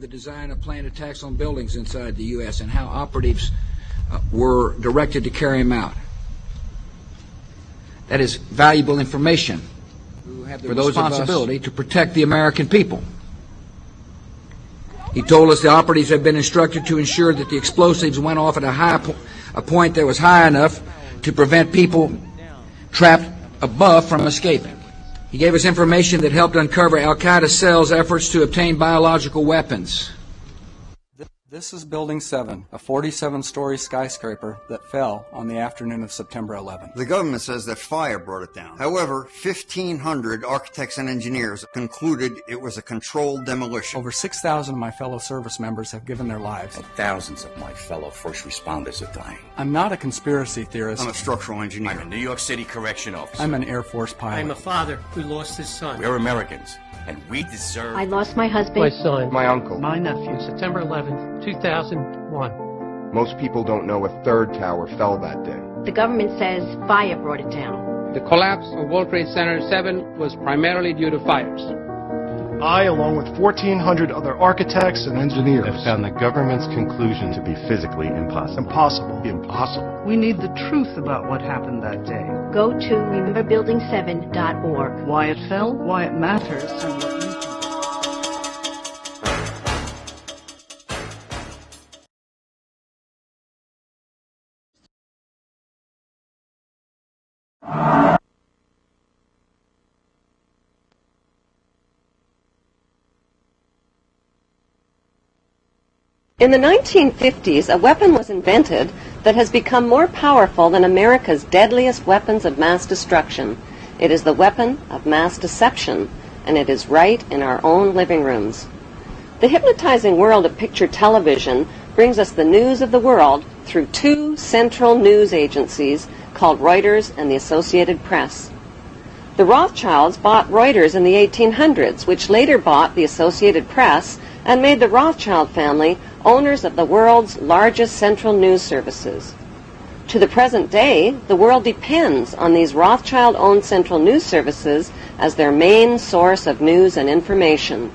The design of planned attacks on buildings inside the U.S. and how operatives were directed to carry them out. That is valuable information for those responsibility to protect the American people. He told us the operatives had been instructed to ensure that the explosives went off at a point that was high enough to prevent people trapped above from escaping. He gave us information that helped uncover Al-Qaeda cells' efforts to obtain biological weapons. This is Building 7, a 47-story skyscraper that fell on the afternoon of September 11th. The government says that fire brought it down. However, 1,500 architects and engineers concluded it was a controlled demolition. Over 6,000 of my fellow service members have given their lives. And thousands of my fellow first responders are dying. I'm not a conspiracy theorist. I'm a structural engineer. I'm a New York City correction officer. I'm an Air Force pilot. I'm a father who lost his son. We're Americans, and we deserve... I lost my husband. My son. My uncle. My nephew. September 11th, 2001. Most people don't know a third tower fell that day. The government says fire brought it down. The collapse of World Trade Center 7 was primarily due to fires. I, along with 1,400 other architects and engineers, have found the government's conclusion to be physically impossible. Impossible. We need the truth about what happened that day. Go to rememberbuilding7.org. Why it fell, why it matters, and what you can do. In the 1950s, a weapon was invented that has become more powerful than America's deadliest weapons of mass destruction. It is the weapon of mass deception, and it is right in our own living rooms. The hypnotizing world of picture television brings us the news of the world through two central news agencies called Reuters and the Associated Press. The Rothschilds bought Reuters in the 1800s, which later bought the Associated Press and made the Rothschild family owners of the world's largest central news services. To the present day, the world depends on these Rothschild-owned central news services as their main source of news and information.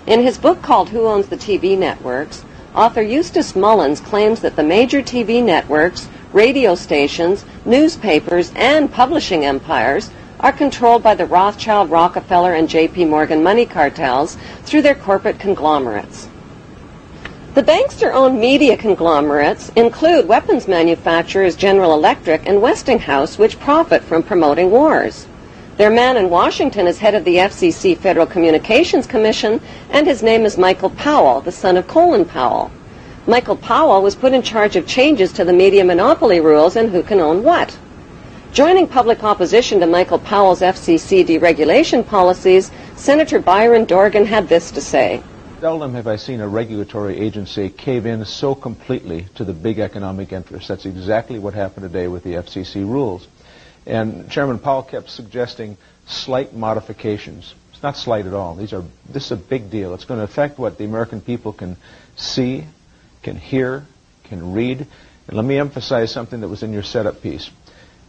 In his book called Who Owns the TV Networks, author Eustace Mullins claims that the major TV networks, radio stations, newspapers, and publishing empires are controlled by the Rothschild, Rockefeller, and J.P. Morgan money cartels through their corporate conglomerates. The bankster-owned media conglomerates include weapons manufacturers General Electric and Westinghouse, which profit from promoting wars. Their man in Washington is head of the FCC Federal Communications Commission, and his name is Michael Powell, the son of Colin Powell. Michael Powell was put in charge of changes to the media monopoly rules and who can own what. Joining public opposition to Michael Powell's FCC deregulation policies, Senator Byron Dorgan had this to say. Seldom have I seen a regulatory agency cave in so completely to the big economic interests. That's exactly what happened today with the FCC rules. And Chairman Powell kept suggesting slight modifications. It's not slight at all. This is a big deal. It's going to affect what the American people can see, can hear, can read. And let me emphasize something that was in your setup piece.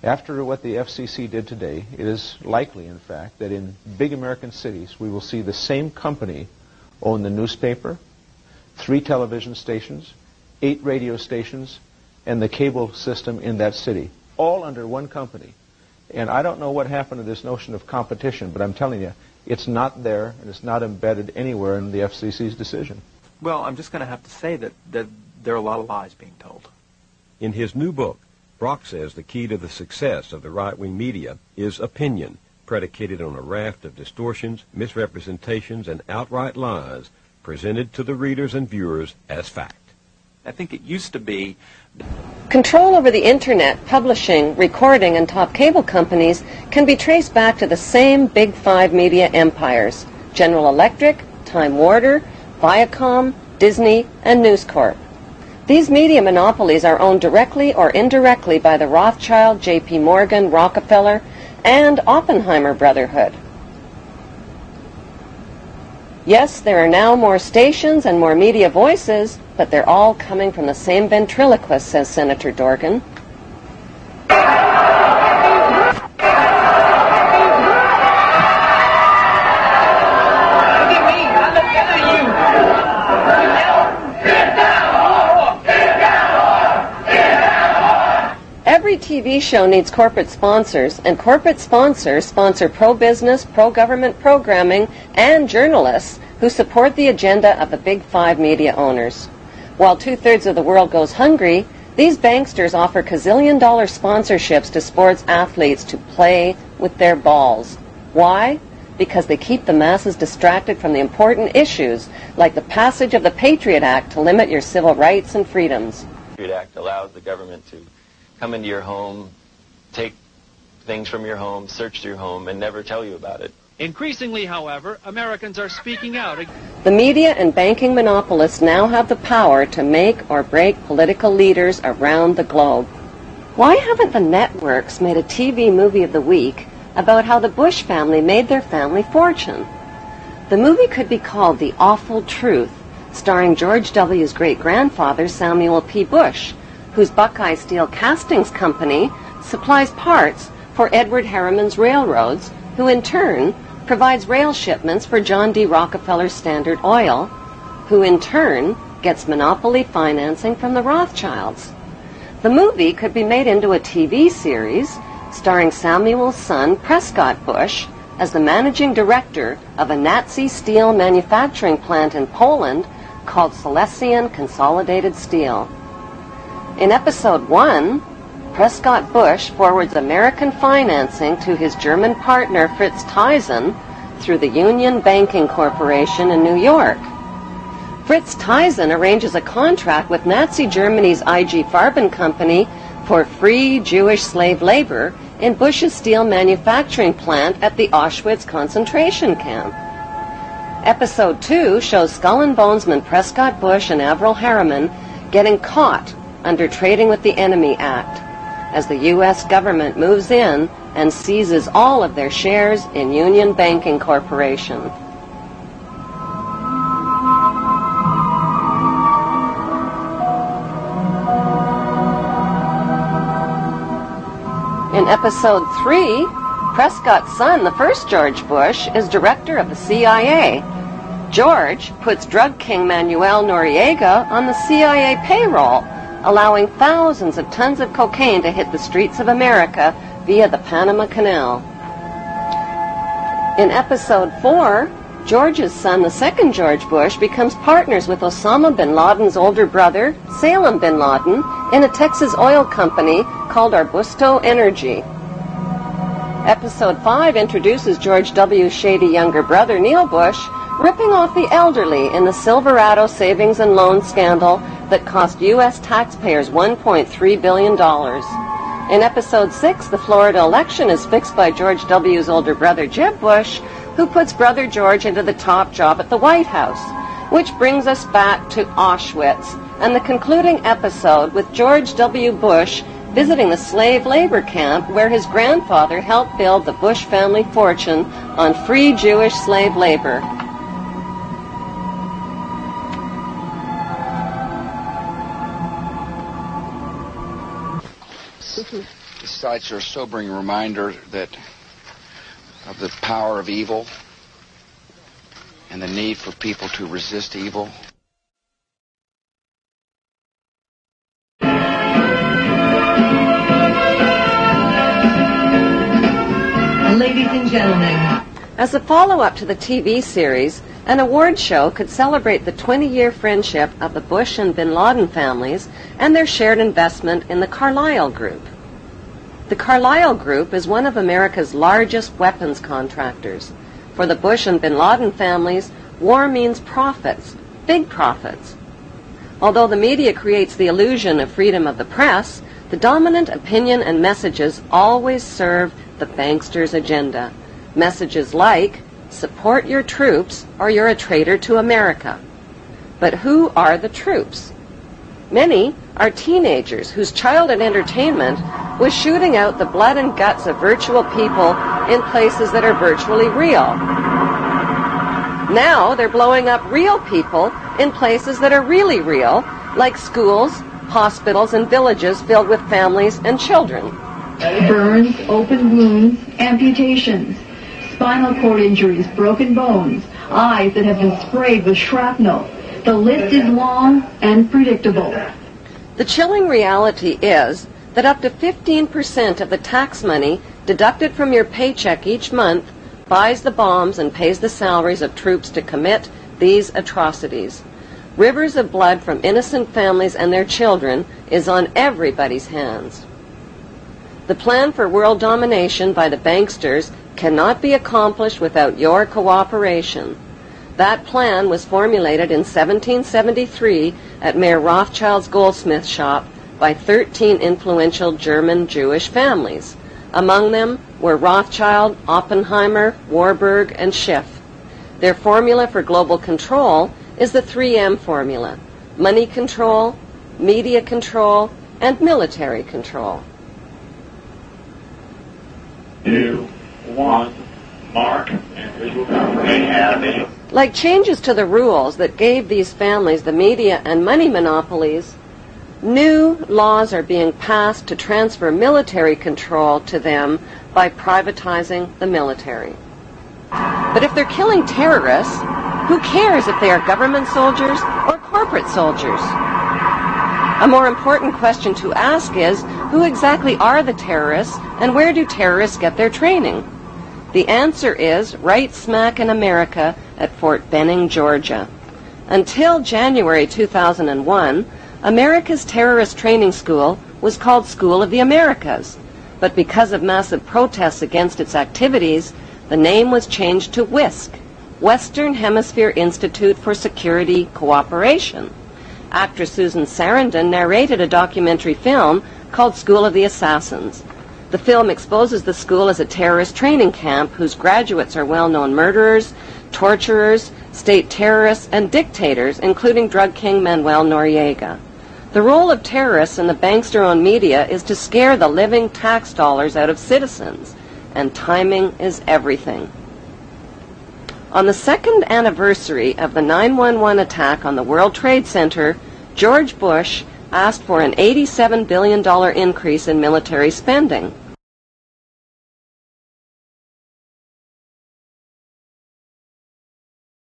After what the FCC did today, it is likely, in fact, that in big American cities we will see the same company own the newspaper, 3 television stations, 8 radio stations, and the cable system in that city, all under one company. And I don't know what happened to this notion of competition, but I'm telling you, it's not there, and it's not embedded anywhere in the FCC's decision. Well, I'm just going to have to say that there are a lot of lies being told. In his new book, Brock says the key to the success of the right-wing media is opinion, predicated on a raft of distortions, misrepresentations, and outright lies presented to the readers and viewers as fact. I think it used to be... Control over the Internet, publishing, recording, and top cable companies can be traced back to the same Big Five media empires: General Electric, Time Warner, Viacom, Disney, and News Corp. These media monopolies are owned directly or indirectly by the Rothschild, J.P. Morgan, Rockefeller, and Oppenheimer Brotherhood. Yes, there are now more stations and more media voices, but they're all coming from the same ventriloquist, says Senator Dorgan. TV show needs corporate sponsors, and corporate sponsors sponsor pro-business, pro-government programming, and journalists who support the agenda of the Big Five media owners. While 2/3 of the world goes hungry, these banksters offer gazillion-dollar sponsorships to sports athletes to play with their balls. Why? Because they keep the masses distracted from the important issues, like the passage of the Patriot Act to limit your civil rights and freedoms. The Patriot Act allows the government to come into your home, take things from your home, search your home, and never tell you about it. Increasingly, however, Americans are speaking out. The media and banking monopolists now have the power to make or break political leaders around the globe. Why haven't the networks made a TV movie of the week about how the Bush family made their family fortune? The movie could be called The Awful Truth, starring George W.'s great-grandfather, Samuel P. Bush, whose Buckeye Steel Castings Company supplies parts for Edward Harriman's railroads, who in turn provides rail shipments for John D. Rockefeller's Standard Oil, who in turn gets monopoly financing from the Rothschilds. The movie could be made into a TV series starring Samuel's son, Prescott Bush, as the managing director of a Nazi steel manufacturing plant in Poland called Silesian Consolidated Steel. In episode 1, Prescott Bush forwards American financing to his German partner Fritz Thyssen through the Union Banking Corporation in New York. Fritz Thyssen arranges a contract with Nazi Germany's IG Farben Company for free Jewish slave labor in Bush's steel manufacturing plant at the Auschwitz concentration camp. Episode 2 shows Skull and Bonesman Prescott Bush and Averell Harriman getting caught under Trading with the Enemy Act, as the U.S. government moves in and seizes all of their shares in Union Banking Corporation. In episode 3, Prescott's son, the first George Bush, is director of the CIA. George puts drug king Manuel Noriega on the CIA payroll, allowing thousands of tons of cocaine to hit the streets of America via the Panama Canal. In episode 4, George's son, the second George Bush, becomes partners with Osama bin Laden's older brother, Salem bin Laden, in a Texas oil company called Arbusto Energy. Episode 5 introduces George W.'s shady younger brother, Neil Bush, ripping off the elderly in the Silverado savings and loan scandal that cost U.S. taxpayers $1.3 billion. In episode 6, the Florida election is fixed by George W.'s older brother, Jeb Bush, who puts brother George into the top job at the White House, which brings us back to Auschwitz and the concluding episode with George W. Bush visiting the slave labor camp where his grandfather helped build the Bush family fortune on free Jewish slave labor. The sights are a sobering reminder of the power of evil and the need for people to resist evil. Ladies and gentlemen, as a follow-up to the TV series, an award show could celebrate the 20-year friendship of the Bush and bin Laden families and their shared investment in the Carlyle Group. The Carlyle Group is one of America's largest weapons contractors. For the Bush and bin Laden families, war means profits, big profits. Although the media creates the illusion of freedom of the press, the dominant opinion and messages always serve the banksters' agenda. Messages like, support your troops or you're a traitor to America. But who are the troops? Many are teenagers whose childhood entertainment was shooting out the blood and guts of virtual people in places that are virtually real. Now they're blowing up real people in places that are really real, like schools, hospitals, and villages filled with families and children. Burns, open wounds, amputations, spinal cord injuries, broken bones, eyes that have been sprayed with shrapnel. The list is long and predictable. The chilling reality is that up to 15% of the tax money deducted from your paycheck each month buys the bombs and pays the salaries of troops to commit these atrocities. Rivers of blood from innocent families and their children is on everybody's hands. The plan for world domination by the banksters cannot be accomplished without your cooperation. That plan was formulated in 1773 at Mayor Rothschild's goldsmith shop by 13 influential German Jewish families. Among them were Rothschild, Oppenheimer, Warburg, and Schiff. Their formula for global control is the 3M formula: money control, media control, and military control. 2, 1, mark, and visual confirmation. Like changes to the rules that gave these families the media and money monopolies, new laws are being passed to transfer military control to them by privatizing the military. But if they're killing terrorists, who cares if they are government soldiers or corporate soldiers? A more important question to ask is, who exactly are the terrorists and where do terrorists get their training? The answer is right smack in America at Fort Benning, Georgia. Until January 2001, America's terrorist training school was called School of the Americas, but because of massive protests against its activities, the name was changed to WISC, Western Hemisphere Institute for Security Cooperation. Actress Susan Sarandon narrated a documentary film called School of the Assassins. The film exposes the school as a terrorist training camp whose graduates are well-known murderers, torturers, state terrorists, and dictators, including drug king Manuel Noriega. The role of terrorists in the bankster-owned media is to scare the living tax dollars out of citizens, and timing is everything. On the second anniversary of the 9/11 attack on the World Trade Center, George Bush asked for an $87 billion increase in military spending.